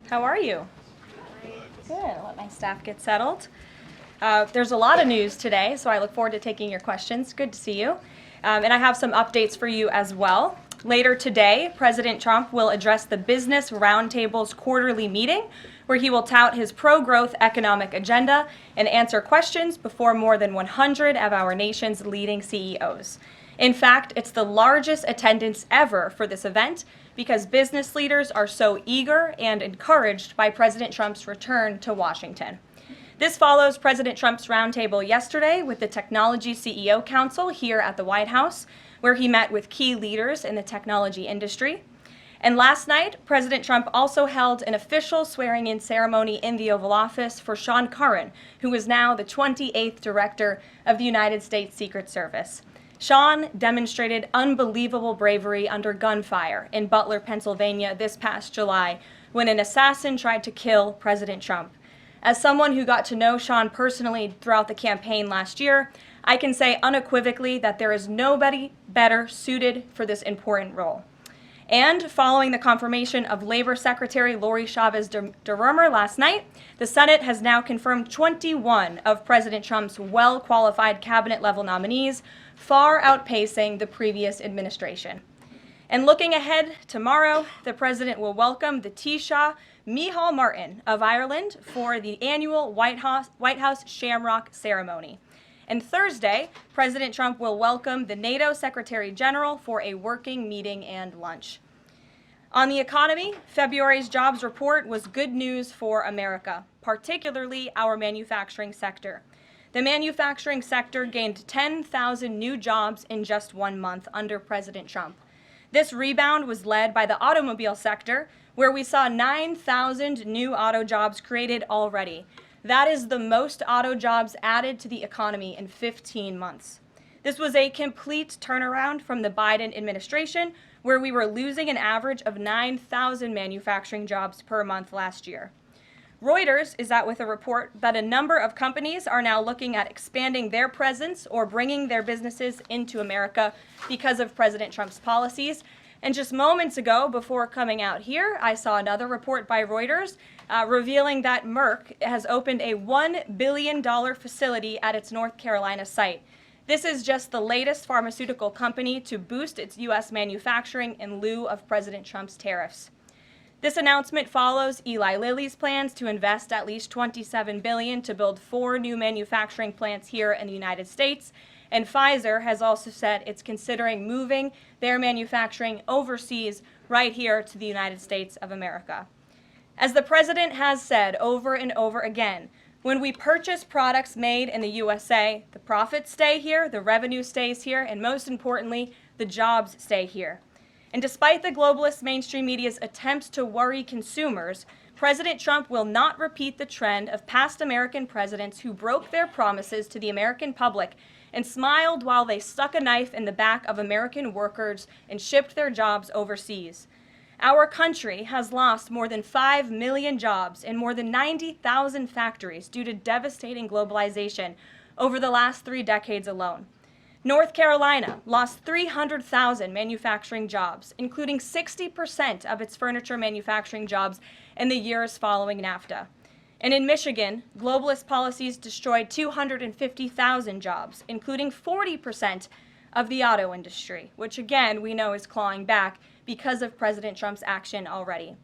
How are you? Good. I'll let my staff get settled. There's a lot of news today, so I look forward to taking your questions. Good to see you. And I have some updates for you as well. Later today, President Trump will address the Business Roundtable's quarterly meeting, where he will tout his pro-growth economic agenda and answer questions before more than 100 of our nation's leading CEOs. In fact, it's the largest attendance ever for this event because business leaders are so eager and encouraged by President Trump's return to Washington. This follows President Trump's roundtable yesterday with the Technology CEO Council here at the White House, where he met with key leaders in the technology industry. And last night, President Trump also held an official swearing-in ceremony in the Oval Office for Sean Curran, who is now the 28th Director of the United States Secret Service. Sean demonstrated unbelievable bravery under gunfire in Butler, Pennsylvania this past July when an assassin tried to kill President Trump. As someone who got to know Sean personally throughout the campaign last year, I can say unequivocally that there is nobody better suited for this important role. And following the confirmation of Labor Secretary Lori Chavez DeRomer last night, the Senate has now confirmed 21 of President Trump's well-qualified cabinet-level nominees, far outpacing the previous administration. And looking ahead, tomorrow, the president will welcome the Taoiseach Micheál Martin of Ireland for the annual White House Shamrock ceremony. And Thursday, President Trump will welcome the NATO Secretary General for a working meeting and lunch. On the economy, February's jobs report was good news for America, particularly our manufacturing sector. The manufacturing sector gained 10,000 new jobs in just 1 month under President Trump. This rebound was led by the automobile sector, where we saw 9,000 new auto jobs created already. That is the most auto jobs added to the economy in 15 months. This was a complete turnaround from the Biden administration, where we were losing an average of 9,000 manufacturing jobs per month last year. Reuters is out with a report that a number of companies are now looking at expanding their presence or bringing their businesses into America because of President Trump's policies. And just moments ago, before coming out here, I saw another report by Reuters revealing that Merck has opened a $1 billion facility at its North Carolina site. This is just the latest pharmaceutical company to boost its U.S. manufacturing in lieu of President Trump's tariffs. This announcement follows Eli Lilly's plans to invest at least $27 billion to build 4 new manufacturing plants here in the United States. And Pfizer has also said it's considering moving their manufacturing overseas right here to the United States of America. As the president has said over and over again, when we purchase products made in the USA, the profits stay here, the revenue stays here, and most importantly, the jobs stay here. And despite the globalist mainstream media's attempts to worry consumers, President Trump will not repeat the trend of past American presidents who broke their promises to the American public and smiled while they stuck a knife in the back of American workers and shipped their jobs overseas. Our country has lost more than 5 million jobs in more than 90,000 factories due to devastating globalization over the last 3 decades alone. North Carolina lost 300,000 manufacturing jobs, including 60% of its furniture manufacturing jobs in the years following NAFTA. And in Michigan, globalist policies destroyed 250,000 jobs, including 40% of the auto industry, which again we know is clawing back because of President Trump's action already.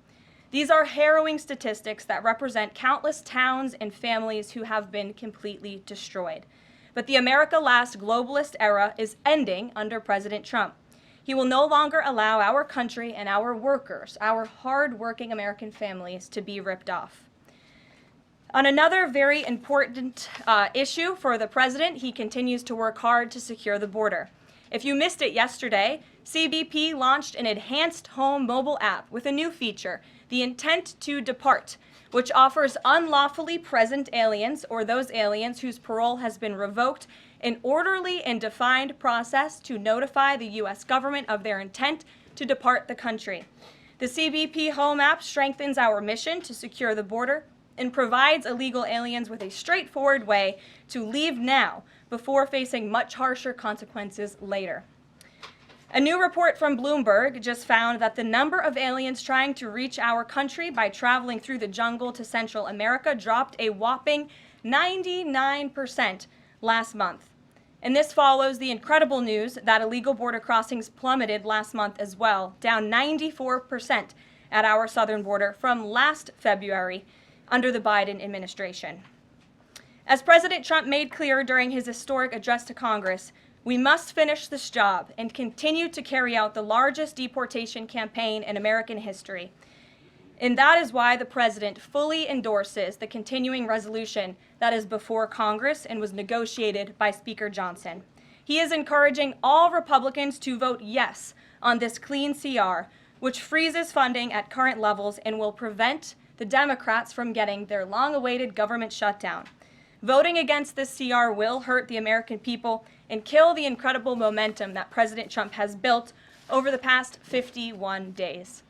These are harrowing statistics that represent countless towns and families who have been completely destroyed. But the America Last globalist era is ending under President Trump. He will no longer allow our country and our workers, our hard-working American families, to be ripped off. On another very important issue for the president, he continues to work hard to secure the border. If you missed it yesterday, CBP launched an enhanced home mobile app with a new feature, the Intent to Depart, which offers unlawfully present aliens or those aliens whose parole has been revoked an orderly and defined process to notify the U.S. government of their intent to depart the country. The CBP Home app strengthens our mission to secure the border and provides illegal aliens with a straightforward way to leave now before facing much harsher consequences later. A new report from Bloomberg just found that the number of aliens trying to reach our country by traveling through the jungle to Central America dropped a whopping 99% last month. And this follows the incredible news that illegal border crossings plummeted last month as well, down 94% at our southern border from last February under the Biden administration. As President Trump made clear during his historic address to Congress, we must finish this job and continue to carry out the largest deportation campaign in American history. And that is why the president fully endorses the continuing resolution that is before Congress and was negotiated by Speaker Johnson. He is encouraging all Republicans to vote yes on this clean CR, which freezes funding at current levels and will prevent the Democrats from getting their long-awaited government shutdown. Voting against this CR will hurt the American people and kill the incredible momentum that President Trump has built over the past 51 days.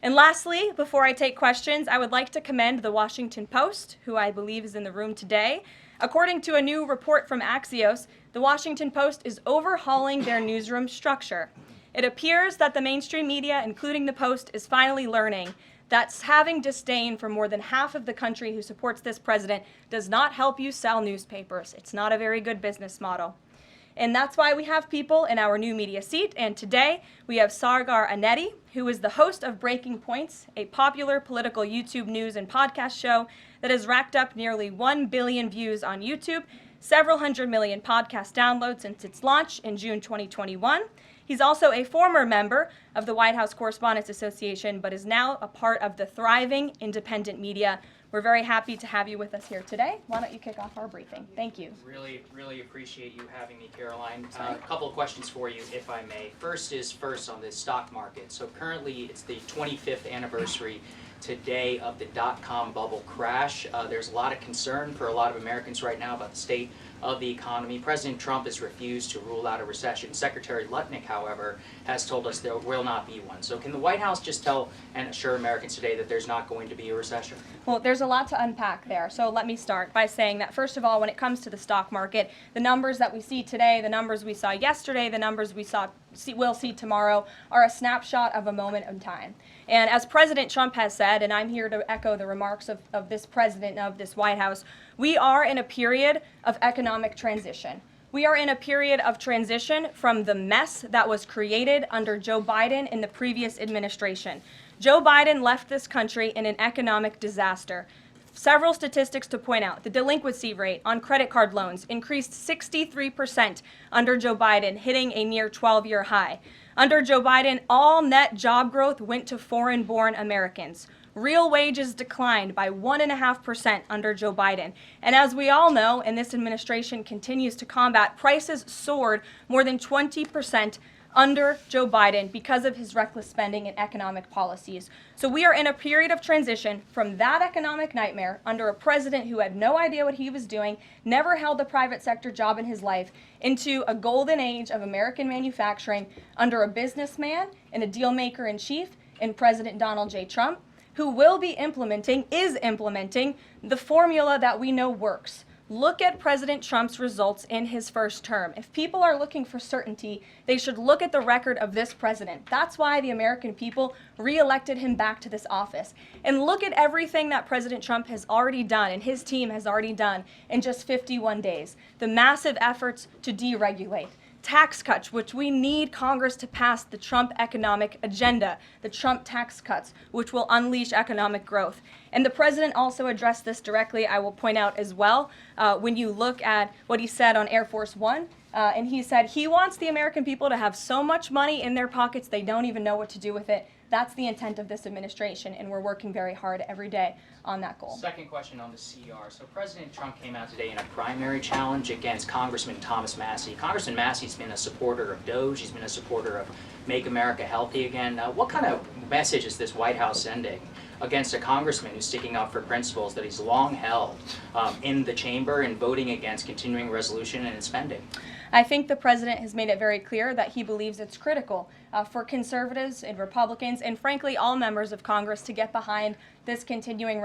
And lastly, before I take questions, I would like to commend the Washington Post, who I believe is in the room today. According to a new report from Axios, the Washington Post is overhauling their newsroom structure. It appears that the mainstream media, including the Post, is finally learning that having disdain for more than half of the country who supports this president does not help you sell newspapers. It's not a very good business model. And that's why we have people in our new media seat. And today we have Sargar Anetti, who is the host of Breaking Points, a popular political YouTube news and podcast show that has racked up nearly 1 billion views on YouTube, several hundred million podcast downloads since its launch in June 2021. He's also a former member of the White House Correspondents Association, but is now a part of the thriving independent media. We're very happy to have you with us here today. Why don't you kick off our briefing? Thank you. Really appreciate you having me, Karoline. A couple of questions for you, if I may. First on the stock market. So currently it's the 25th anniversary today of the dot-com bubble crash. There's a lot of concern for a lot of Americans right now about the state of the economy. President Trump has refused to rule out a recession. Secretary Lutnick, however, has told us there will not be one. So can the White House just tell and assure Americans today that there's not going to be a recession? Well, there's a lot to unpack there. So let me start by saying that, first of all, when it comes to the stock market, the numbers that we see today, the numbers we saw yesterday, the numbers we'll see tomorrow are a snapshot of a moment in time. And as President Trump has said, and I'm here to echo the remarks of this president of this White House, we are in a period of economic transition. We are in a period of transition from the mess that was created under Joe Biden in the previous administration. Joe Biden left this country in an economic disaster. Several statistics to point out. The delinquency rate on credit card loans increased 63% under Joe Biden, hitting a near 12-year high. Under Joe Biden, all net job growth went to foreign-born Americans. Real wages declined by 1.5% under Joe Biden. And as we all know, and this administration continues to combat, prices soared more than 20% under Joe Biden because of his reckless spending and economic policies. So we are in a period of transition from that economic nightmare under a president who had no idea what he was doing, never held a private sector job in his life, into a golden age of American manufacturing under a businessman and a deal maker in chief in President Donald J. Trump, who is implementing the formula that we know works. Look at President Trump's results in his first term. If people are looking for certainty, they should look at the record of this president. That's why the American people re-elected him back to this office. And look at everything that President Trump has already done and his team has already done in just 51 days. The massive efforts to deregulate. Tax cuts, which we need Congress to pass the Trump economic agenda, the Trump tax cuts, which will unleash economic growth. And the president also addressed this directly, I will point out as well, when you look at what he said on Air Force One. And he said he wants the American people to have so much money in their pockets they don't even know what to do with it. That's the intent of this administration, and we're working very hard every day on that goal. Second question on the CR. So President Trump came out today in a primary challenge against Congressman Thomas Massie. Congressman Massie's been a supporter of DOGE. He's been a supporter of Make America Healthy Again. What kind of message is this White House sending against a congressman who's sticking up for principles that he's long held in the chamber and voting against continuing resolution and spending? I think the president has made it very clear that he believes it's critical for conservatives and Republicans, and frankly all members of Congress, to get behind this continuing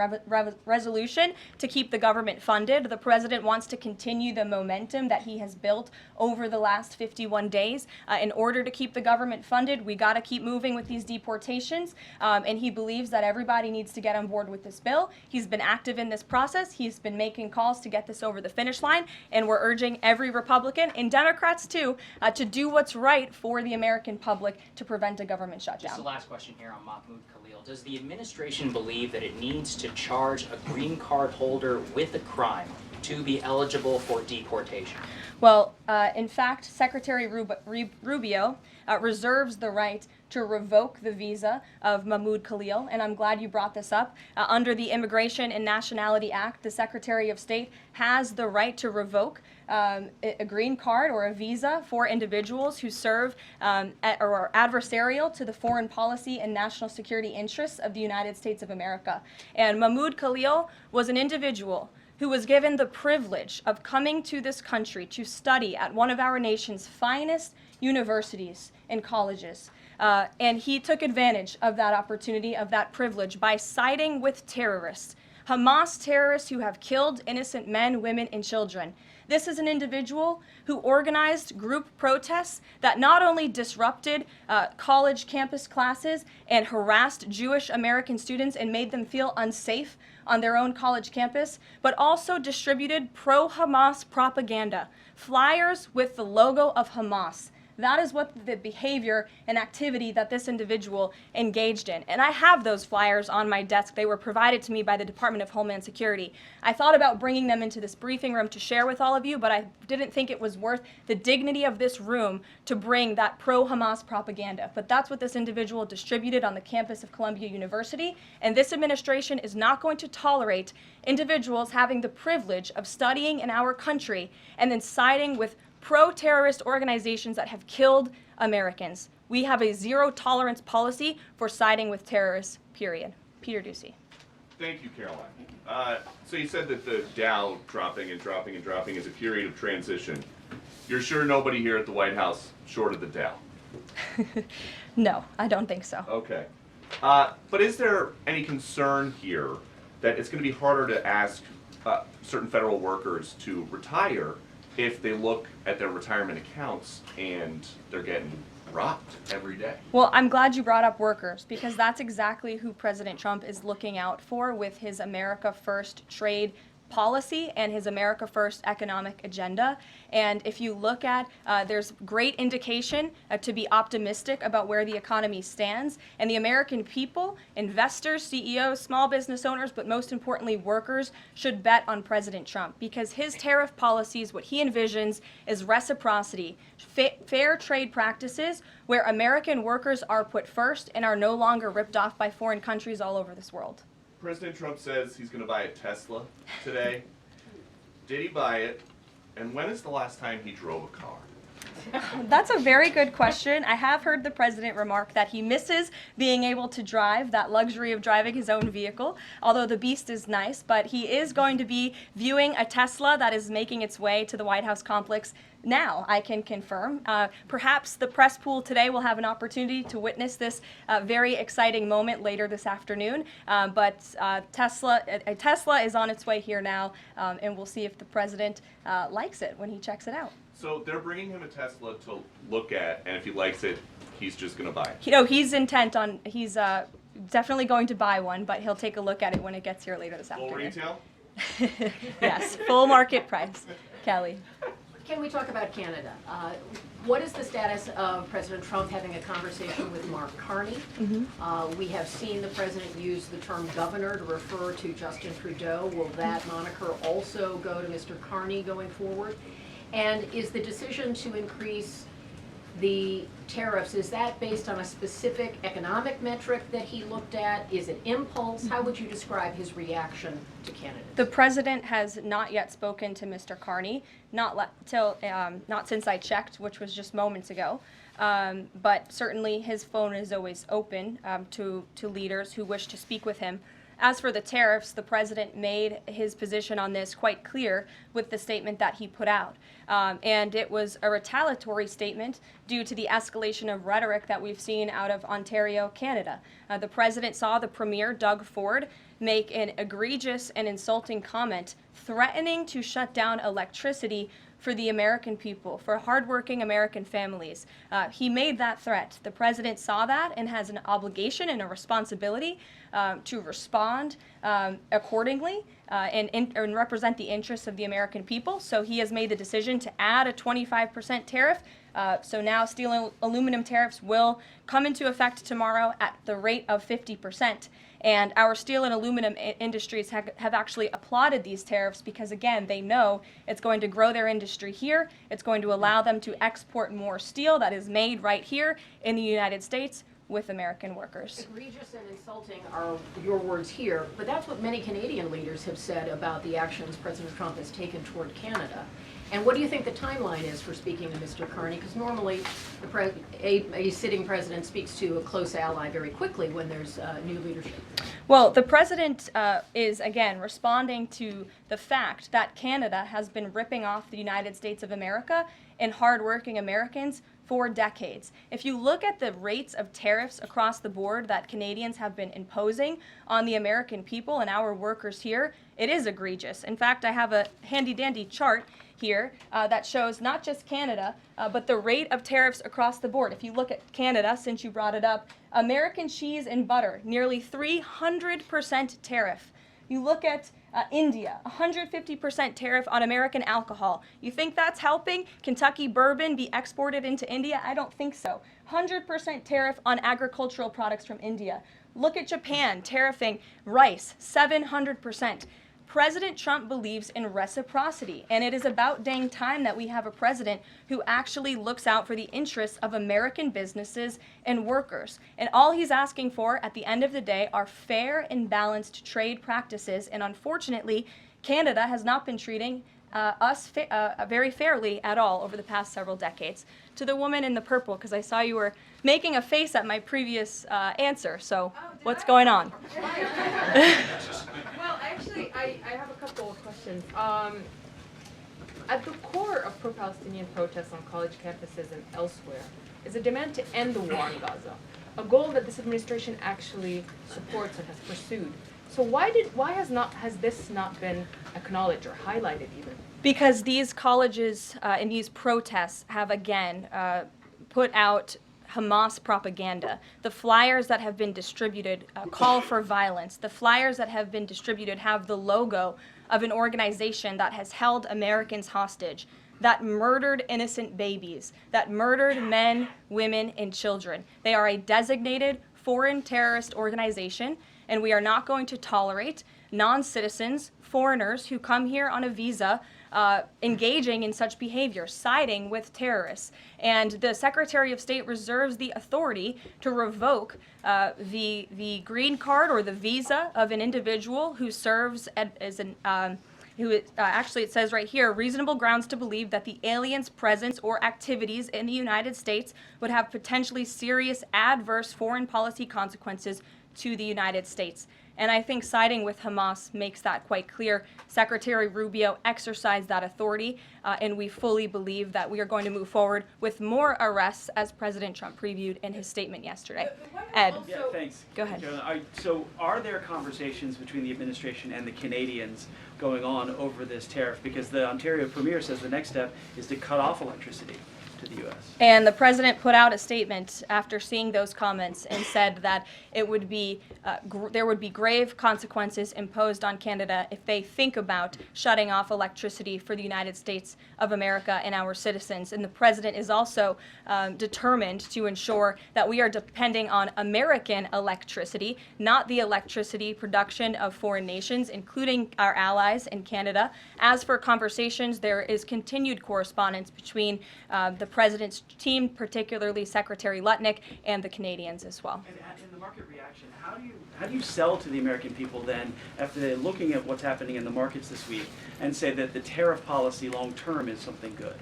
resolution to keep the government funded. The president wants to continue the momentum that he has built over the last 51 days. In order to keep the government funded, we got to keep moving with these deportations, and he believes that everybody needs to get on board with this bill. He's been active in this process. He's been making calls to get this over the finish line, and we're urging every Republican, and Democrats too, to do what's right for the American public to prevent a government shutdown. Just the last question here on Mahmoud Khalil. Does the administration believe that it needs to charge a green card holder with a crime to be eligible for deportation? Well, in fact, Secretary Rubio reserves the right to revoke the visa of Mahmoud Khalil, and I'm glad you brought this up. Under the Immigration and Nationality Act, the Secretary of State has the right to revoke a green card or a visa for individuals who serve or are adversarial to the foreign policy and national security interests of the United States of America. And Mahmoud Khalil was an individual who was given the privilege of coming to this country to study at one of our nation's finest universities and colleges. And he took advantage of that opportunity, of that privilege, by siding with terrorists, Hamas terrorists who have killed innocent men, women, and children. This is an individual who organized group protests that not only disrupted college campus classes and harassed Jewish American students and made them feel unsafe on their own college campus, but also distributed pro-Hamas propaganda, flyers with the logo of Hamas. That is what the behavior and activity that this individual engaged in. And I have those flyers on my desk. They were provided to me by the Department of Homeland Security. I thought about bringing them into this briefing room to share with all of you, but I didn't think it was worth the dignity of this room to bring that pro-Hamas propaganda. But that's what this individual distributed on the campus of Columbia University. And this administration is not going to tolerate individuals having the privilege of studying in our country and then siding with pro-terrorist organizations that have killed Americans. We have a zero-tolerance policy for siding with terrorists, period. Peter Ducey. Thank you, Caroline. So you said that the Dow dropping and dropping and dropping is a period of transition. You're sure nobody here at the White House shorted the Dow? No, I don't think so. Okay. But is there any concern here that it's going to be harder to ask certain federal workers to retire if they look at their retirement accounts and they're getting robbed every day? Well, I'm glad you brought up workers, because that's exactly who President Trump is looking out for with his America First trade policy and his America First economic agenda. And if you look at, there's great indication to be optimistic about where the economy stands. And the American people, investors, CEOs, small business owners, but most importantly workers, should bet on President Trump, because his tariff policies, what he envisions is reciprocity, fair trade practices where American workers are put first and are no longer ripped off by foreign countries all over this world. President Trump says he's going to buy a Tesla today. Did he buy it? And when is the last time he drove a car? That's a very good question. I have heard the president remark that he misses being able to drive, that luxury of driving his own vehicle, although the Beast is nice, but he is going to be viewing a Tesla that is making its way to the White House complex now, I can confirm. Perhaps the press pool today will have an opportunity to witness this very exciting moment later this afternoon, but a Tesla is on its way here now, and we'll see if the president likes it when he checks it out. So they're bringing him a Tesla to look at, and if he likes it, he's just going to buy it. You know, he's intent on, he's definitely going to buy one, but he'll take a look at it when it gets here later this afternoon. Full retail? Yes, full market price. Kelly. Can we talk about Canada? What is the status of President Trump having a conversation with Mark Carney? We have seen the president use the term governor to refer to Justin Trudeau. Will that moniker also go to Mr. Carney going forward? And is the decision to increase the tariffs, is that based on a specific economic metric that he looked at? Is it impulse? How would you describe his reaction to candidates? The president has not yet spoken to Mr. Carney, not since I checked, which was just moments ago. But certainly his phone is always open to leaders who wish to speak with him. As for the tariffs, the president made his position on this quite clear with the statement that he put out. And it was a retaliatory statement due to the escalation of rhetoric that we've seen out of Ontario, Canada. The president saw the Premier, Doug Ford, make an egregious and insulting comment threatening to shut down electricity for the American people, for hardworking American families. He made that threat. The president saw that and has an obligation and a responsibility to respond accordingly and represent the interests of the American people. So he has made the decision to add a 25% tariff. So now steel and aluminum tariffs will come into effect tomorrow at the rate of 50%. And our steel and aluminum industries have actually applauded these tariffs because, again, they know it's going to grow their industry here. It's going to allow them to export more steel that is made right here in the United States with American workers. Egregious and insulting are your words here, but that's what many Canadian leaders have said about the actions President Trump has taken toward Canada. And what do you think the timeline is for speaking to Mr. Carney? Because normally a sitting president speaks to a close ally very quickly when there's new leadership. Well, the president is, again, responding to the fact that Canada has been ripping off the United States of America and hardworking Americans for decades. If you look at the rates of tariffs across the board that Canadians have been imposing on the American people and our workers here, it is egregious. In fact, I have a handy-dandy chart here that shows not just Canada, but the rate of tariffs across the board. If you look at Canada, since you brought it up, American cheese and butter, nearly 300% tariff. You look at India, 150% tariff on American alcohol. You think that's helping Kentucky bourbon be exported into India? I don't think so. 100% tariff on agricultural products from India. Look at Japan, tariffing rice, 700%. President Trump believes in reciprocity, and it is about dang time that we have a president who actually looks out for the interests of American businesses and workers. And all he's asking for at the end of the day are fair and balanced trade practices, and unfortunately, Canada has not been treating us very fairly at all over the past several decades. To the woman in the purple, because I saw you were making a face at my previous answer, so what's going on? Well, actually, I have a couple of questions. At the core of pro-Palestinian protests on college campuses and elsewhere is a demand to end the war in Gaza, a goal that this administration actually supports and has pursued. So why has this not been acknowledged or highlighted even? Because these colleges and these protests have again put out Hamas propaganda. The flyers that have been distributed call for violence. The flyers that have been distributed have the logo of an organization that has held Americans hostage, that murdered innocent babies, that murdered men, women, and children. They are a designated foreign terrorist organization, and we are not going to tolerate non-citizens, foreigners who come here on a visa engaging in such behavior, siding with terrorists. And the Secretary of State reserves the authority to revoke the green card or the visa of an individual who serves as an actually it says right here, reasonable grounds to believe that the alien's presence or activities in the United States would have potentially serious adverse foreign policy consequences to the United States. And I think siding with Hamas makes that quite clear. Secretary Rubio exercised that authority, and we fully believe that we are going to move forward with more arrests, as President Trump previewed in his statement yesterday. Ed. Yeah, thanks. Go ahead. So are there conversations between the administration and the Canadians going on over this tariff? Because the Ontario Premier says the next step is to cut off electricity to the U.S. And the president put out a statement after seeing those comments and said that it would be there would be grave consequences imposed on Canada if they think about shutting off electricity for the United States of America and our citizens. And the president is also determined to ensure that we are depending on American electricity, not the electricity production of foreign nations, including our allies in Canada. As for conversations, there is continued correspondence between the president's team, particularly Secretary Lutnick, and the Canadians as well. And in the market reaction, how do you sell to the American people then, after they're looking at what's happening in the markets this week, and say that the tariff policy long term is something good?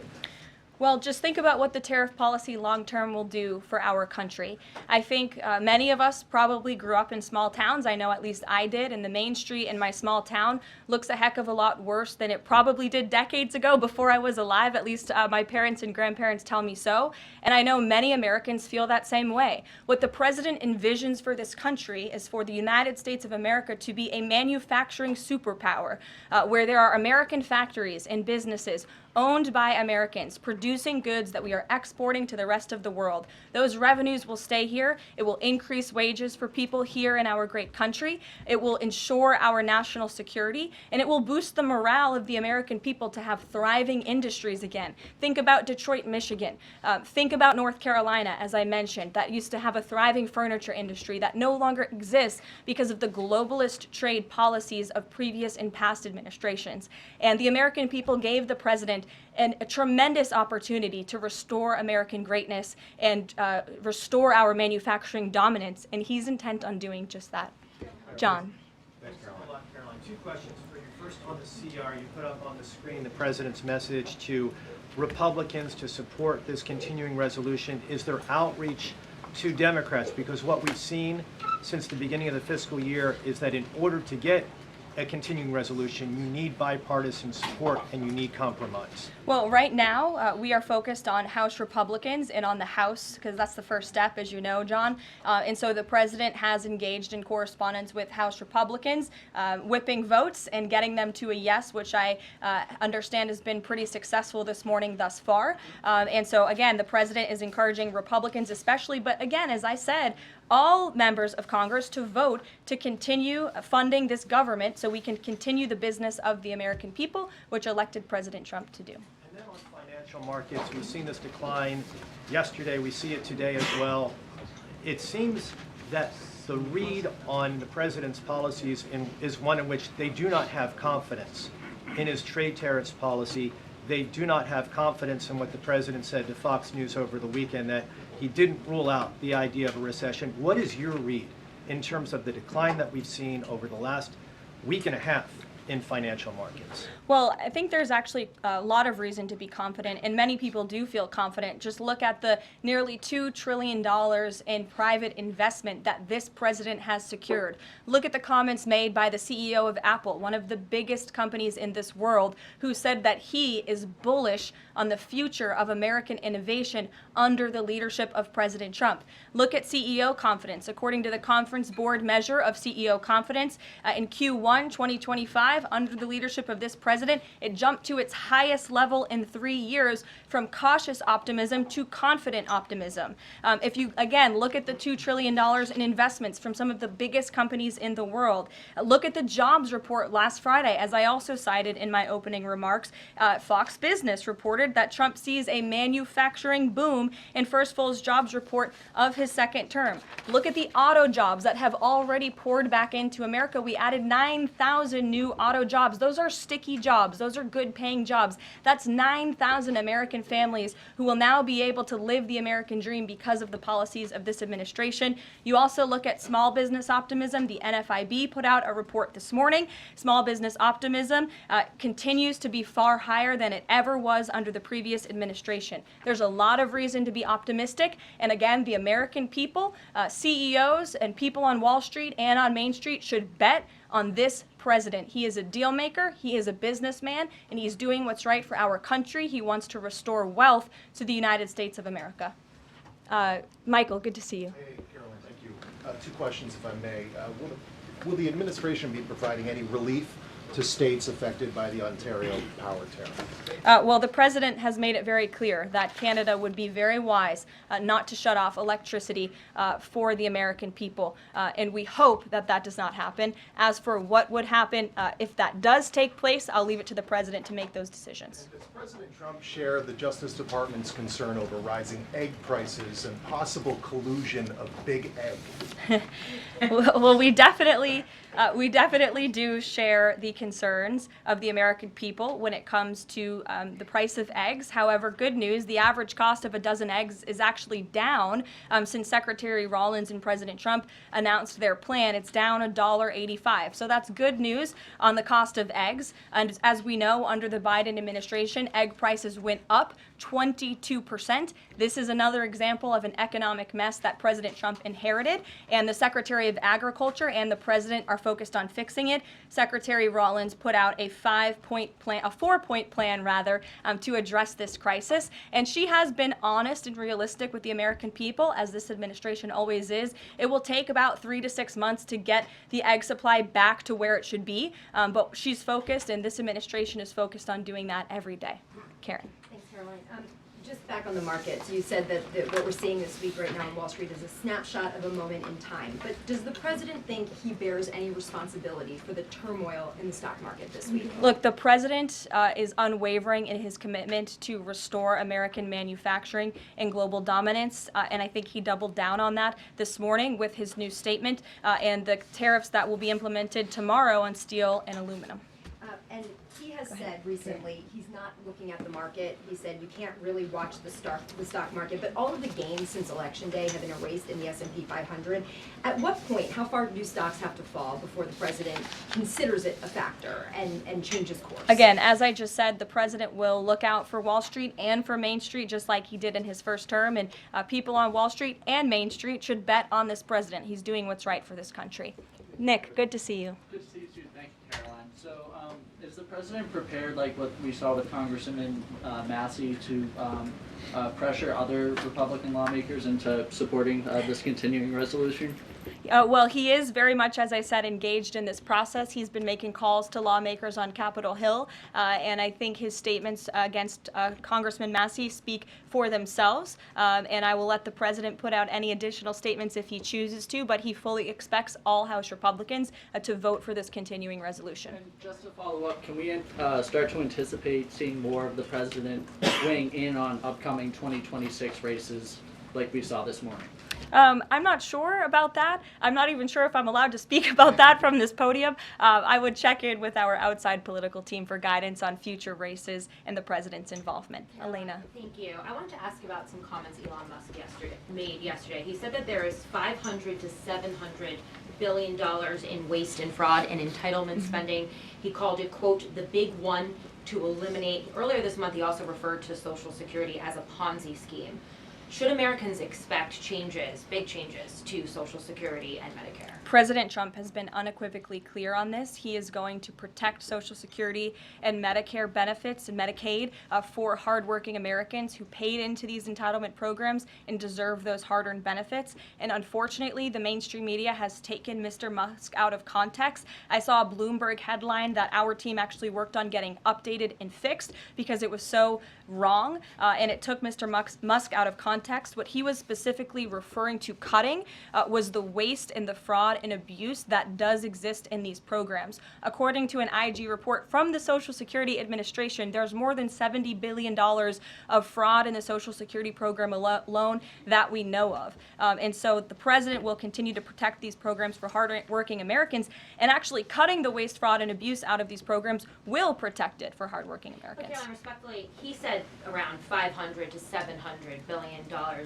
Well, just think about what the tariff policy long-term will do for our country. I think many of us probably grew up in small towns. I know at least I did, and the main street in my small town looks a heck of a lot worse than it probably did decades ago before I was alive. At least my parents and grandparents tell me so. And I know many Americans feel that same way. What the president envisions for this country is for the United States of America to be a manufacturing superpower where there are American factories and businesses owned by Americans, producing goods that we are exporting to the rest of the world. Those revenues will stay here. It will increase wages for people here in our great country. It will ensure our national security, and it will boost the morale of the American people to have thriving industries again. Think about Detroit, Michigan. Think about North Carolina, as I mentioned, that used to have a thriving furniture industry that no longer exists because of the globalist trade policies of previous and past administrations. And the American people gave the president a tremendous opportunity to restore American greatness and restore our manufacturing dominance, and he's intent on doing just that. John. Thanks, Caroline. Two questions for you. First, on the CR, you put up on the screen the president's message to Republicans to support this continuing resolution. Is there outreach to Democrats? Because what we've seen since the beginning of the fiscal year is that in order to get a continuing resolution, you need bipartisan support and you need compromise. Well, right now, we are focused on House Republicans and on the House, because that's the first step, as you know, John. And so the president has engaged in correspondence with House Republicans, whipping votes and getting them to a yes, which I understand has been pretty successful this morning thus far. And so, again, the president is encouraging Republicans especially, but again, as I said, all members of Congress to vote to continue funding this government so we can continue the business of the American people, which elected President Trump to do. And then on financial markets, we've seen this decline yesterday, we see it today as well. It seems that the read on the president's policies is one in which they do not have confidence in his trade tariffs policy. They do not have confidence in what the president said to Fox News over the weekend, that he didn't rule out the idea of a recession. What is your read in terms of the decline that we've seen over the last week and a half in financial markets? Well, I think there's actually a lot of reason to be confident, and many people do feel confident. Just look at the nearly $2 trillion in private investment that this president has secured. Look at the comments made by the CEO of Apple, one of the biggest companies in this world, who said that he is bullish on the future of American innovation under the leadership of President Trump. Look at CEO confidence. According to the Conference Board measure of CEO confidence, in Q1 2025, under the leadership of this president, it jumped to its highest level in 3 years, from cautious optimism to confident optimism. If you, again, look at the $2 trillion in investments from some of the biggest companies in the world, look at the jobs report last Friday, as I also cited in my opening remarks. Fox Business reported that Trump sees a manufacturing boom in first full jobs report of his second term. Look at the auto jobs that have already poured back into America. We added 9,000 new auto jobs. Those are sticky jobs. Those are good paying jobs. That's 9,000 American families who will now be able to live the American dream because of the policies of this administration. You also look at small business optimism. The NFIB put out a report this morning. Small business optimism continues to be far higher than it ever was under the previous administration. There's a lot of reason to be optimistic. And again, the American people, CEOs and people on Wall Street and on Main Street should bet on this president. He is a deal maker, he is a businessman, and he's doing what's right for our country. He wants to restore wealth to the United States of America. Michael, good to see you. Hey, Caroline, thank you. Two questions, if I may. Will the administration be providing any relief to states affected by the Ontario power tariff? Well, the president has made it very clear that Canada would be very wise not to shut off electricity for the American people, and we hope that that does not happen. As for what would happen if that does take place, I'll leave it to the president to make those decisions. And does President Trump share the Justice Department's concern over rising egg prices and possible collusion of big egg? Well, we definitely We definitely do share the concerns of the American people when it comes to the price of eggs. However, good news, the average cost of a dozen eggs is actually down since Secretary Rollins and President Trump announced their plan. It's down $1.85. So that's good news on the cost of eggs. And as we know, under the Biden administration, egg prices went up 22%. This is another example of an economic mess that President Trump inherited, and the Secretary of Agriculture and the President are focused on fixing it. Secretary Rollins put out a 4-point plan rather, to address this crisis, and she has been honest and realistic with the American people, as this administration always is. It will take about 3 to 6 months to get the egg supply back to where it should be, but she's focused, and this administration is focused on doing that every day. Karen. Thanks, Caroline. Just back on the markets, you said that what we're seeing this week right now on Wall Street is a snapshot of a moment in time. But does the president think he bears any responsibility for the turmoil in the stock market this week? Look, the president is unwavering in his commitment to restore American manufacturing and global dominance, and I think he doubled down on that this morning with his new statement and the tariffs that will be implemented tomorrow on steel and aluminum. And he has said recently he's not looking at the market. He said you can't really watch the stock market, but all of the gains since Election Day have been erased in the S&P 500. At what point, how far do stocks have to fall before the president considers it a factor and changes course? Again, as I just said, the president will look out for Wall Street and for Main Street, just like he did in his first term, and people on Wall Street and Main Street should bet on this president. He's doing what's right for this country. Nick, good to see you. Good to see you too. Thank you, Caroline. So, is the president prepared, like what we saw with Congressman Massey, to pressure other Republican lawmakers into supporting this continuing resolution? Well, he is very much, as I said, engaged in this process. He's been making calls to lawmakers on Capitol Hill, and I think his statements against Congressman Massey speak for themselves, and I will let the president put out any additional statements if he chooses to, but he fully expects all House Republicans to vote for this continuing resolution. And just to follow up, can we start to anticipate seeing more of the president weighing in on upcoming 2026 races like we saw this morning? I'm not sure about that. I'm not even sure if I'm allowed to speak about that from this podium. I would check in with our outside political team for guidance on future races and the president's involvement. Elena. Thank you. I wanted to ask about some comments Elon Musk made yesterday. He said that there is $500 to $700 billion in waste and fraud and entitlement spending. He called it, quote, the big one to eliminate. Earlier this month, he also referred to Social Security as a Ponzi scheme. Should Americans expect changes, big changes, to Social Security and Medicare? President Trump has been unequivocally clear on this. He is going to protect Social Security and Medicare benefits and Medicaid for hardworking Americans who paid into these entitlement programs and deserve those hard-earned benefits. And unfortunately, the mainstream media has taken Mr. Musk out of context. I saw a Bloomberg headline that our team actually worked on getting updated and fixed because it was so wrong, and it took Mr. Musk out of context. What he was specifically referring to cutting was the waste and the fraud and abuse that does exist in these programs. According to an IG report from the Social Security Administration, there's more than $70 billion of fraud in the Social Security program alone that we know of. And so the president will continue to protect these programs for hardworking Americans, and actually cutting the waste, fraud, and abuse out of these programs will protect it for hardworking Americans. Okay, respectfully, he said around $500 to $700 billion.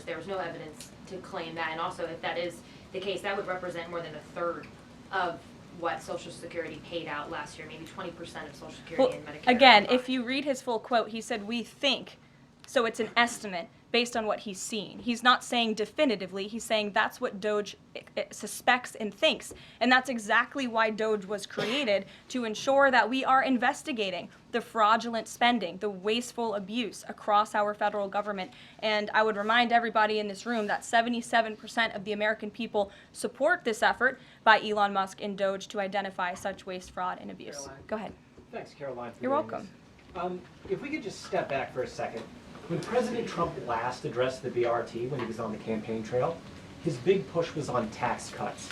There was no evidence to claim that, and also if that is the case, that would represent more than a third of what Social Security paid out last year, maybe 20% of Social Security and Medicare. Again, if you read his full quote, he said, "We think," so it's an estimate based on what he's seen. He's not saying definitively, he's saying that's what DOJ suspects and thinks. And that's exactly why DOJ was created, to ensure that we are investigating the fraudulent spending, the wasteful abuse across our federal government. And I would remind everybody in this room that 77% of the American people support this effort by Elon Musk and DOJ to identify such waste, fraud, and abuse. Caroline. Go ahead. Thanks, Caroline. You're welcome. If we could just step back for a second. When President Trump last addressed the BRT when he was on the campaign trail, his big push was on tax cuts.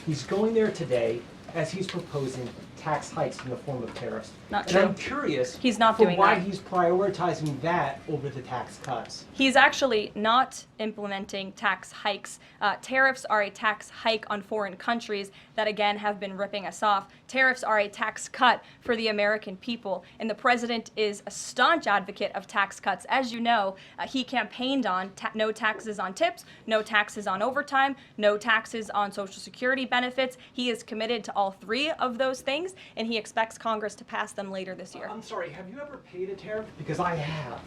He's going there today as he's proposing tax hikes in the form of tariffs. Not And I'm true. curious He's not for doing why that. he's prioritizing that over the tax cuts. He's actually not implementing tax hikes. Tariffs are a tax hike on foreign countries that, again, have been ripping us off. Tariffs are a tax cut for the American people, and the president is a staunch advocate of tax cuts. As you know, he campaigned on no taxes on tips, no taxes on overtime, no taxes on Social Security benefits. He is committed to all three of those things, and he expects Congress to pass them later this year. I'm sorry, have you ever paid a tariff? Because I have.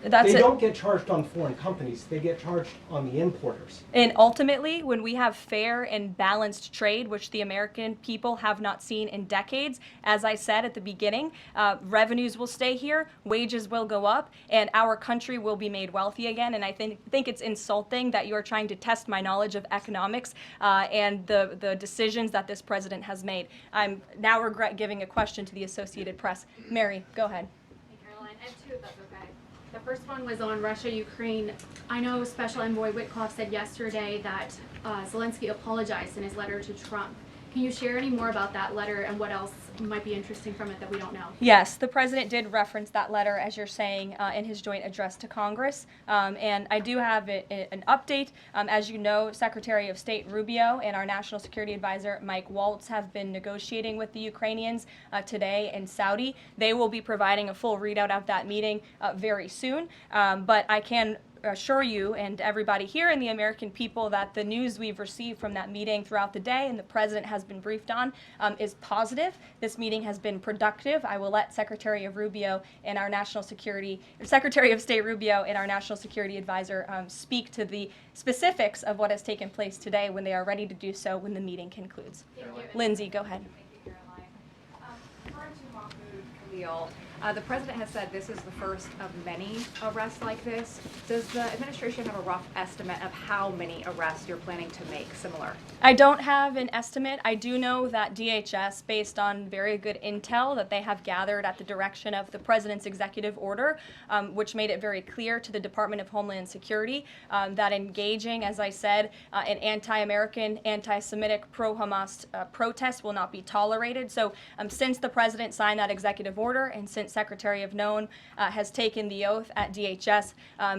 That's They it. don't get charged on foreign companies, they get charged on the importers. And ultimately, when we have fair and balanced trade, which the American people have not seen in decades, as I said at the beginning, revenues will stay here, wages will go up, and our country will be made wealthy again. And I think it's insulting that you are trying to test my knowledge of economics and the decisions that this president has made. I'm now regret giving a question to the Associated Press. Mary, go ahead. Hey, Caroline, I have two if that's okay. The first one was on Russia, Ukraine. I know Special Envoy Witkoff said yesterday that Zelensky apologized in his letter to Trump. Can you share any more about that letter and what else might be interesting from it that we don't know? Yes, the president did reference that letter, as you're saying, in his joint address to Congress. And I do have an update. As you know, Secretary of State Rubio and our National Security Advisor Mike Waltz have been negotiating with the Ukrainians today in Saudi. They will be providing a full readout of that meeting very soon. But I can assure you and everybody here and the American people that the news we've received from that meeting throughout the day and the president has been briefed on is positive. This meeting has been productive. I will let Secretary of State Rubio and our National Security Advisor speak to the specifics of what has taken place today when they are ready to do so when the meeting concludes. Lindsay, go ahead. The president has said this is the first of many arrests like this. Does the administration have a rough estimate of how many arrests you're planning to make similar? I don't have an estimate. I do know that DHS, based on very good intel that they have gathered at the direction of the president's executive order, which made it very clear to the Department of Homeland Security that engaging, as I said, in anti-American, anti-Semitic, pro-Hamas protests will not be tolerated. So since the president signed that executive order and since Secretary of Known has taken the oath at DHS,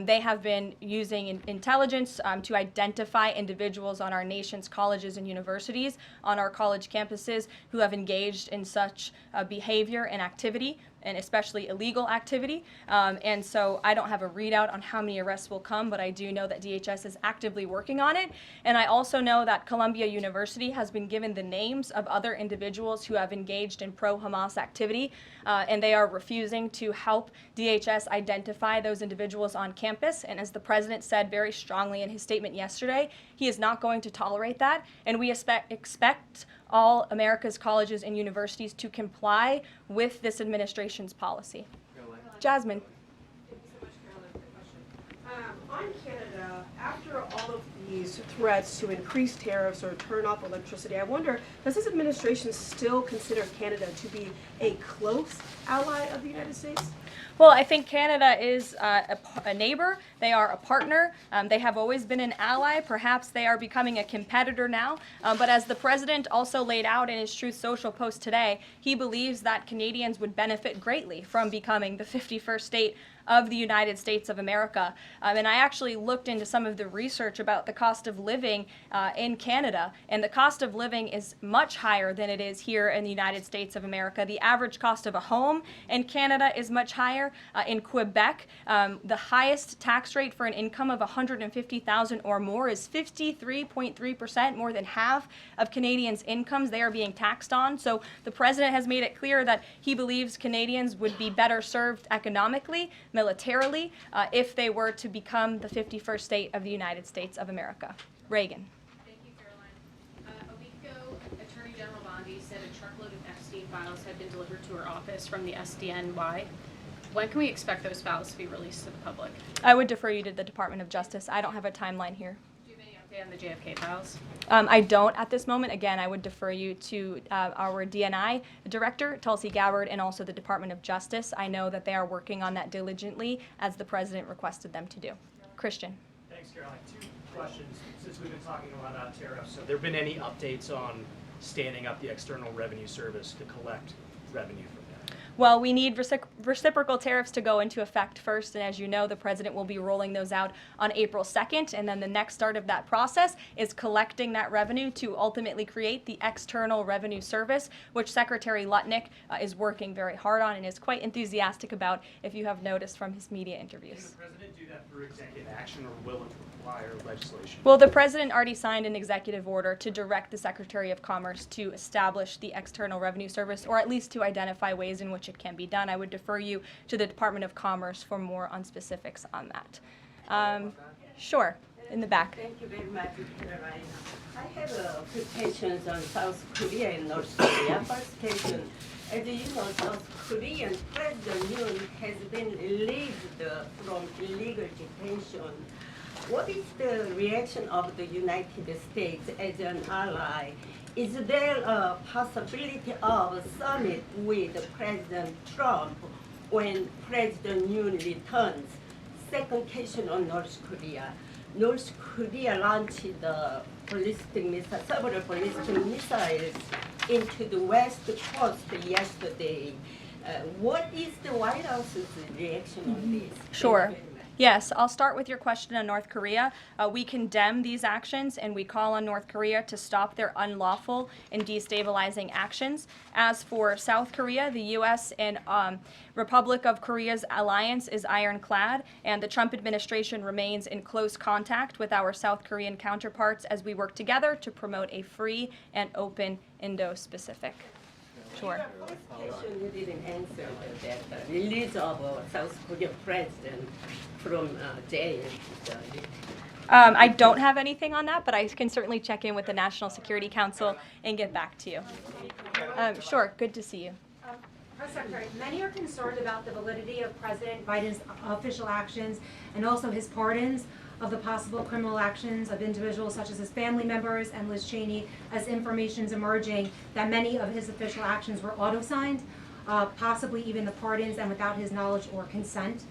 they have been using intelligence to identify individuals on our nation's colleges and universities, on our college campuses, who have engaged in such behavior and activity, and especially illegal activity. And so I don't have a readout on how many arrests will come, but I do know that DHS is actively working on it. And I also know that Columbia University has been given the names of other individuals who have engaged in pro-Hamas activity, and they are refusing to help DHS identify those individuals on campus. And as the president said very strongly in his statement yesterday, he is not going to tolerate that, and we expect all America's colleges and universities to comply with this administration's policy. Jasmine. Thank you so much, Caroline, for the question. On Canada, after all of these threats to increase tariffs or turn off electricity, I wonder, does this administration still consider Canada to be a close ally of the United States? Well, I think Canada is a neighbor. They are a partner. They have always been an ally. Perhaps they are becoming a competitor now. But as the president also laid out in his Truth Social post today, he believes that Canadians would benefit greatly from becoming the 51st state of the United States of America. And I actually looked into some of the research about the cost of living in Canada, and the cost of living is much higher than it is here in the United States of America. The average cost of a home in Canada is much higher. In Quebec, the highest tax rate for an income of $150,000 or more is 53.3%, more than half of Canadians' incomes they are being taxed on. So the president has made it clear that he believes Canadians would be better served economically, militarily, if they were to become the 51st state of the United States of America. Reagan. Thank you, Caroline. A week ago, Attorney General Bondi said a truckload of Epstein files had been delivered to her office from the SDNY. When can we expect those files to be released to the public? I would defer you to the Department of Justice. I don't have a timeline here. Do you have any update on the JFK files? I don't at this moment. Again, I would defer you to our DNI director, Tulsi Gabbard, and also the Department of Justice. I know that they are working on that diligently, as the president requested them to do. Christian. Thanks, Caroline. Two questions, since we've been talking a lot about tariffs. Have there been any updates on standing up the External Revenue Service to collect revenue from that? Well, we need reciprocal tariffs to go into effect first, and as you know, the president will be rolling those out on April 2nd, and then the next start of that process is collecting that revenue to ultimately create the External Revenue Service, which Secretary Lutnick is working very hard on and is quite enthusiastic about, if you have noticed from his media interviews. Can the president do that through executive action, or will it require legislation? Well, the president already signed an executive order to direct the Secretary of Commerce to establish the External Revenue Service, or at least to identify ways in which it can be done. I would defer you to the Department of Commerce for more on specifics on that. Sure, in the back. Thank you very much, Caroline. I have a few questions on South Korea and North Korea. First question, as you know, South Korean President Yoon has been released from illegal detention. What is the reaction of the United States as an ally? Is there a possibility of a summit with President Trump when President Yoon returns? Second question on North Korea. North Korea launched the several ballistic missiles into the west coast yesterday. What is the White House's reaction on this? Sure. Yes, I'll start with your question on North Korea. We condemn these actions and we call on North Korea to stop their unlawful and destabilizing actions. As for South Korea, the U.S. and Republic of Korea's alliance is ironclad, and the Trump administration remains in close contact with our South Korean counterparts as we work together to promote a free and open Indo-Pacific. Sure. First question you didn't answer that the release of South Korean president from jail. I don't have anything on that, but I can certainly check in with the National Security Council and get back to you. Sure, good to see you. Press Secretary, many are concerned about the validity of President Biden's official actions and also his pardons of the possible criminal actions of individuals such as his family members and Liz Cheney, as information is emerging that many of his official actions were auto-signed, possibly even the pardons, and without his knowledge or consent.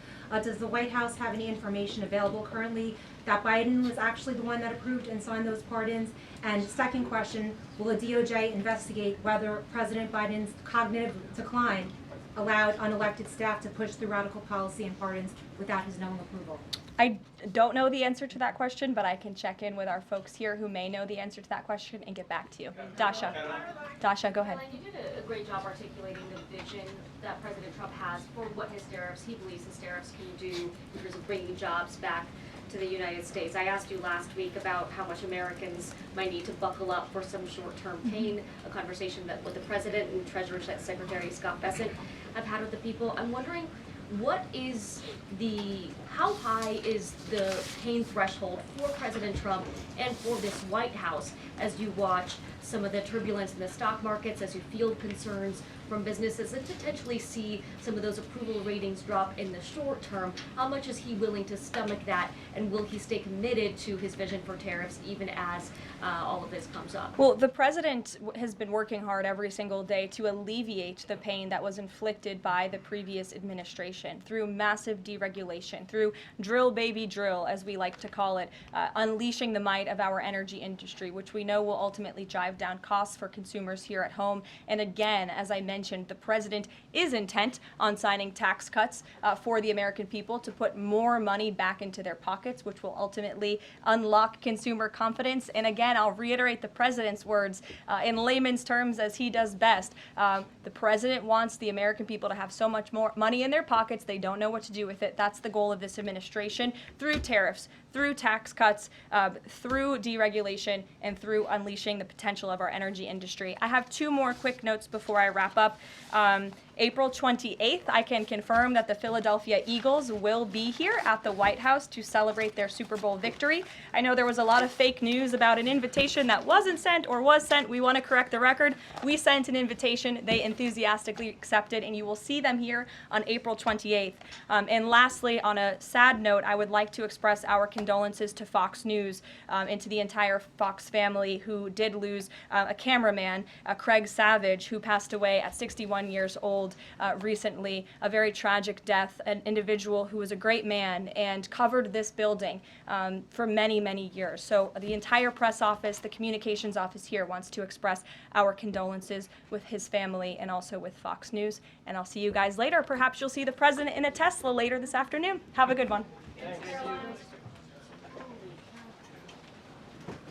Does the White House have any information available currently that Biden was actually the one that approved and signed those pardons? And second question, will the DOJ investigate whether President Biden's cognitive decline allowed unelected staff to push through radical policy and pardons without his knowing approval? I don't know the answer to that question, but I can check in with our folks here who may know the answer to that question and get back to you. Dasha. Dasha, go ahead. Caroline, you did a great job articulating the vision that President Trump has for what he believes his tariffs can do in terms of bringing jobs back to the United States. I asked you last week about how much Americans might need to buckle up for some short-term pain, a conversation that with the President and Treasury Secretary Scott Bessent have had with the people. I'm wondering, how high is the pain threshold for President Trump and for this White House as you watch some of the turbulence in the stock markets, as you field concerns from businesses and potentially see some of those approval ratings drop in the short term? How much is he willing to stomach that, and will he stay committed to his vision for tariffs even as all of this comes up? Well, the president has been working hard every single day to alleviate the pain that was inflicted by the previous administration through massive deregulation, through drill baby drill, as we like to call it, unleashing the might of our energy industry, which we know will ultimately drive down costs for consumers here at home. And again, as I mentioned, the president is intent on signing tax cuts for the American people to put more money back into their pockets, which will ultimately unlock consumer confidence. And again, I'll reiterate the president's words in layman's terms as he does best. The president wants the American people to have so much more money in their pockets they don't know what to do with it. That's the goal of this administration, through tariffs, through tax cuts, through deregulation, and through unleashing the potential of our energy industry. I have two more quick notes before I wrap up. April 28th, I can confirm that the Philadelphia Eagles will be here at the White House to celebrate their Super Bowl victory. I know there was a lot of fake news about an invitation that wasn't sent or was sent. We want to correct the record. We sent an invitation. They enthusiastically accepted, and you will see them here on April 28th. And lastly, on a sad note, I would like to express our condolences to Fox News and to the entire Fox family who did lose a cameraman, Craig Savage, who passed away at 61 years old recently, a very tragic death, an individual who was a great man and covered this building for many, many years. So the entire press office, the communications office here wants to express our condolences with his family and also with Fox News. And I'll see you guys later. Perhaps you'll see the president in a Tesla later this afternoon. Have a good one. Thanks.